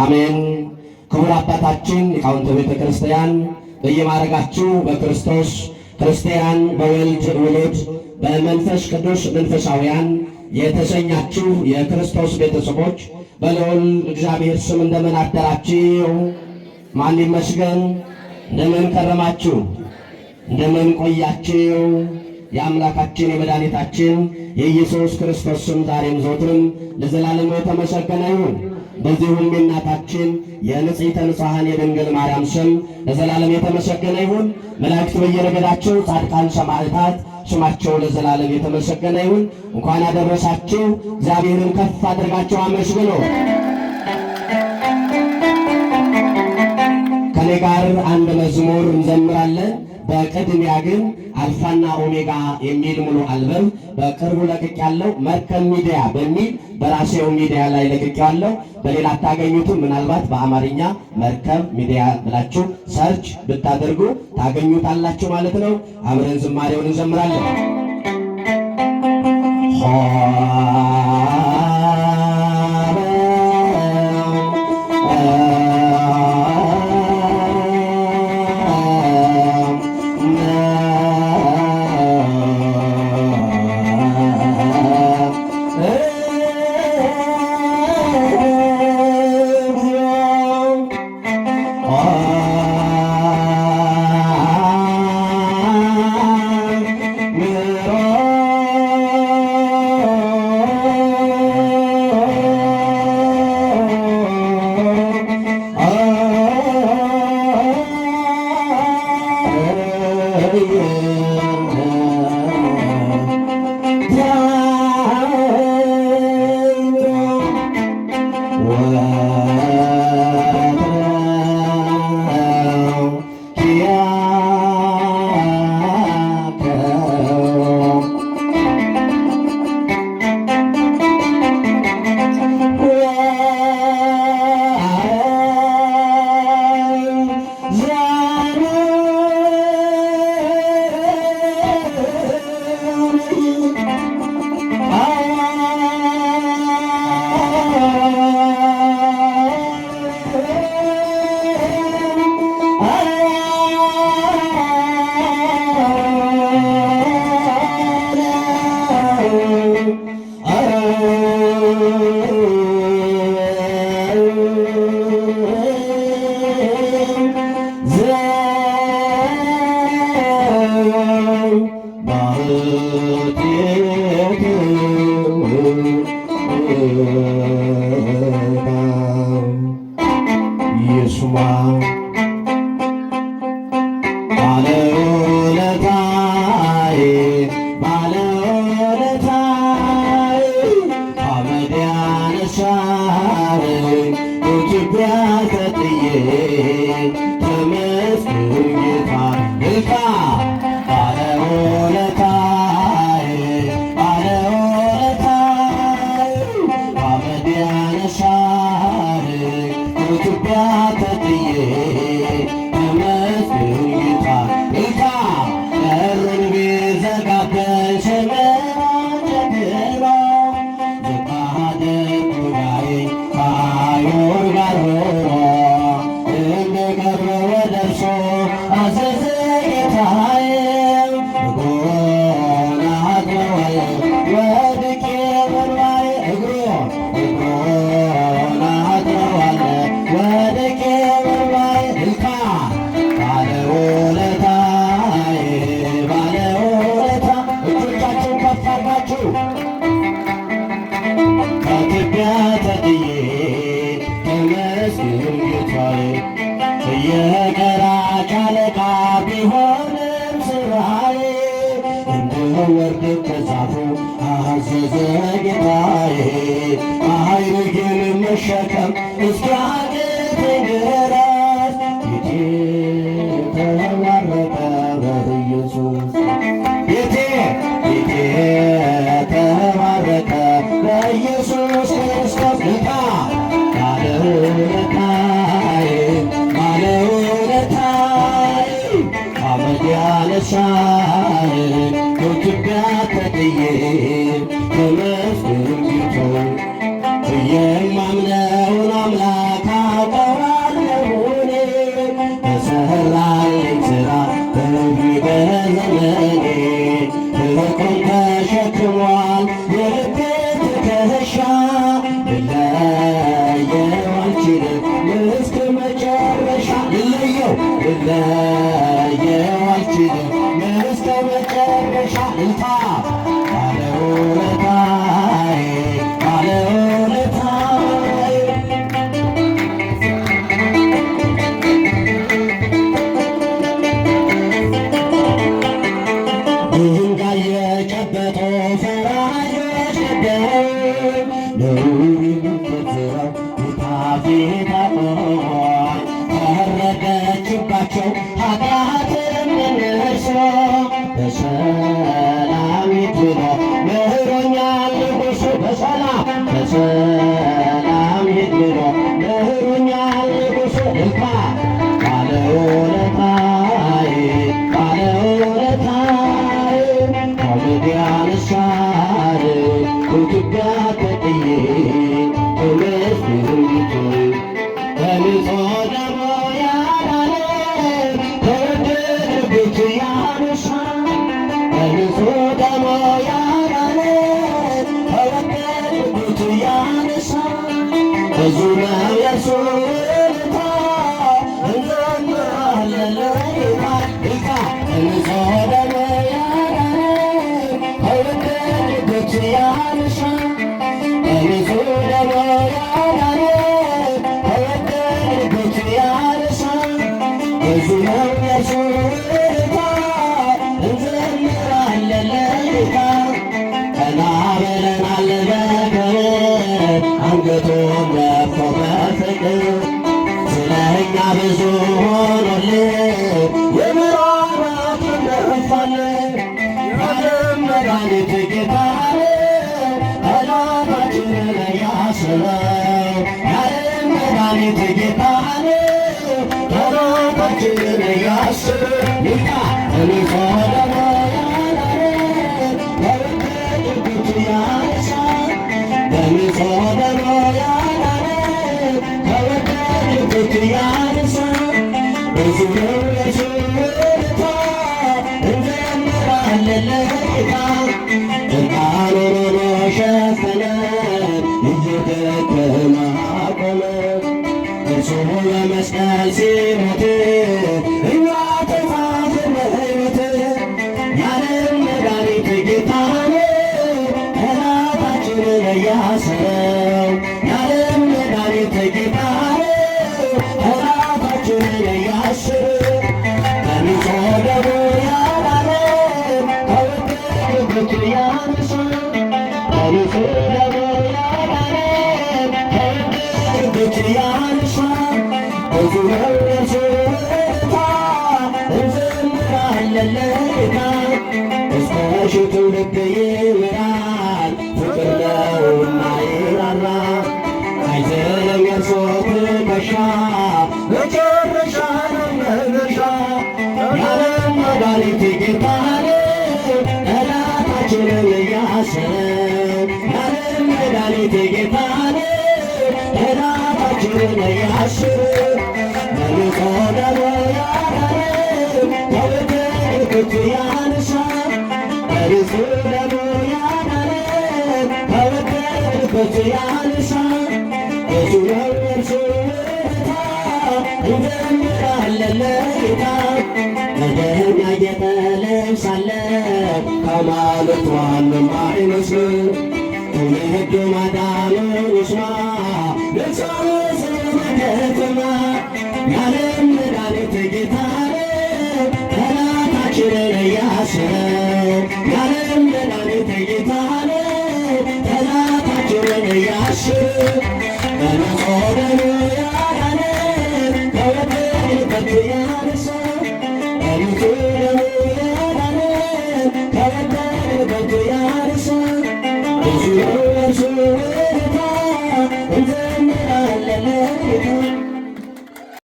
አሜን። ክቡር አባታችን ሊቃውንተ ቤተ ክርስቲያን በየማዕረጋችሁ በክርስቶስ ክርስቲያን፣ በወልድ ውሉድ፣ በመንፈስ ቅዱስ መንፈሳውያን የተሰኛችሁ የክርስቶስ ቤተሰቦች በልዑል እግዚአብሔር ስም እንደምን አደራችሁ? ማን ይመስገን? እንደምን ከረማችሁ? እንደምን ቆያችሁ? የአምላካችን የመድኃኒታችን የኢየሱስ ክርስቶስ ስም ዛሬም ዘወትርም ለዘላለሙ የተመሰገነ ይሁን። በዚሁም የእናታችን የንጽሕተ ንጹሐን የድንግል ማርያም ስም ለዘላለም የተመሰገነ ይሁን። መላእክት በየረገዳቸው፣ ጻድቃን ሰማዕታት ስማቸው ለዘላለም የተመሰገነ ይሁን። እንኳን አደረሳችሁ። እግዚአብሔርን ከፍ አድርጋችሁ አመስግኑ። ከኔ ጋር አንድ መዝሙር እንዘምራለን። በቅድሚያ ግን አልፋና ኦሜጋ የሚል ሙሉ አልበም በቅርቡ ለቅቅ ያለው መርከብ ሚዲያ በሚል በራሴው ሚዲያ ላይ ለቅቅ ያለው በሌላ አታገኙትም። ምናልባት በአማርኛ መርከብ ሚዲያ ብላችሁ ሰርች ብታደርጉ ታገኙታላችሁ ማለት ነው። አብረን ዝማሬውን እንዘምራለን። መሸከም እስኪያቅተኝ ድረስ ፊቴ ተባረከ በኢየሱስ ፊቴ ተባረከ በኢየሱስ ክርስቶስ ልካ ባለውለታይ አመድ ያነሳኝ ከኢትዮጵያ ተጥዬ ተመስገን ጌታ የማምነውን አምላክ አውቀዋለሁ እኔ በሠራልኝ ሥራ በዕድሜ በዘመኔ ፍቅሩን ተሸክሟል የልቤ ትከሻ ልለየው አልችልም እስከ መጨረሻ ልለየው አልችልም እስከ መጨረሻ ልታ ባለውለታዬ ባለውለታዬ ድንጋይ የጨበጡ ፈራጆች ነበሩ ልዑል የምትፈራው ጌታ ፊት አቆመኝ ፈረደችባቸው ኃጢአትም እነርሱ በሰላም ሂድ ብሎ መህሮኛል ንጉሡ በሰላም ሂድ ብሎ መህሮኛል ንጉሡ ልካ ባለውለታዬ ባለውለታዬ ኮሜዲያን ሳር ኢትዮጵያ ተጥዬ ተመስገንቱ በንጹሕ ደሙ ያዳነኝ ከወደደበት ያነሳኝ በንጹሕ ደሙ ያዳነኝ ከወደደበት ያነሳኝ ብዙ ነው የእርሱ ውለታ እንዘምራለን ለጌታ ጌታ በንጹሕ ደሙ ያዳነኝ ከወደደበት ያነሳኝ በንጹሕ ደሙ ያዳነኝ ከወደደበት ያነሳኝ ብዙ ነው የእርሱ ውለታ እንዘምራለን ለጌታ ቀና ብለናል በክብር አንገቱን ደፍቶ በፍቅር ስለ እኛ ብዙ ሆኖልን የምሕረቱን ደፋልን የዓለም መድኃኒት ጌታ ጠላታችንን ያሰበው የዓለም መድኃኒት ጌታ ጠላታችንን ያሰበው ጌታ በንጹሕ ደሙ ያዳነን ከወደደበት ያነሳን በንጹሕ ደሙ ያዳነን ከወደደበት ያነሳን ብዙ ነው የእርሱ ውለታ እንዘምራለን ለጌታ እርቃኑን ሆኖ ሸፈነን እየደከመ አቆመን እርሱ በመስቀል ሲሞት እኛ ተፋፍን በሕይወት የዓለም መድኃኒት ጌታ ጠላታችንን ያሰረው የዓለም መድኃኒት ጌታ ጠላታችንን ያሰረው በንጹሕ ደሙ ያዳነን ከወደደበት ያነሳን በንጹሕ ደሙ ያዳነን ከወደደበት ያነሳን ብዙ ነው የእርሱ ውለታ እንዘምራለን ለጌታ እስከ ሺህ ትውልድ ይምራል ፍቅር ነውና ይራራ አይዝልም የእርሱ ትከሻ መጨረሻ ነው መድረሻ የዓለም መድኃኒት ጌታ ጠላታችንን ያሰረው የዓለም መድኃኒት ጌታ ጠላታችንን ያሰረው በንጹሕ ደሙ ያዳነን ከወደደበት ያነሳን በንጹሕ ደሙ ያዳነን ከወደደበት ያነሳን ብዙ ነው የእርሱ ውለታ እንዘምራለን ለጌታ በደም ያጌጠ ልብስ አለው ከማለት ዋንም አይመስልም ትውልድ ማዳኑን ይስማ ልሳኑ ስለመደተማ የዓለም መድኃኒት ጌታ ጠላታችንን ያሰረው የዓለም መድኃኒት ጌታ ጠላታችንን ያሰረው በንጹሕ ደሙ ያዳነን ከወደደበት ያነሳን በንጹሕ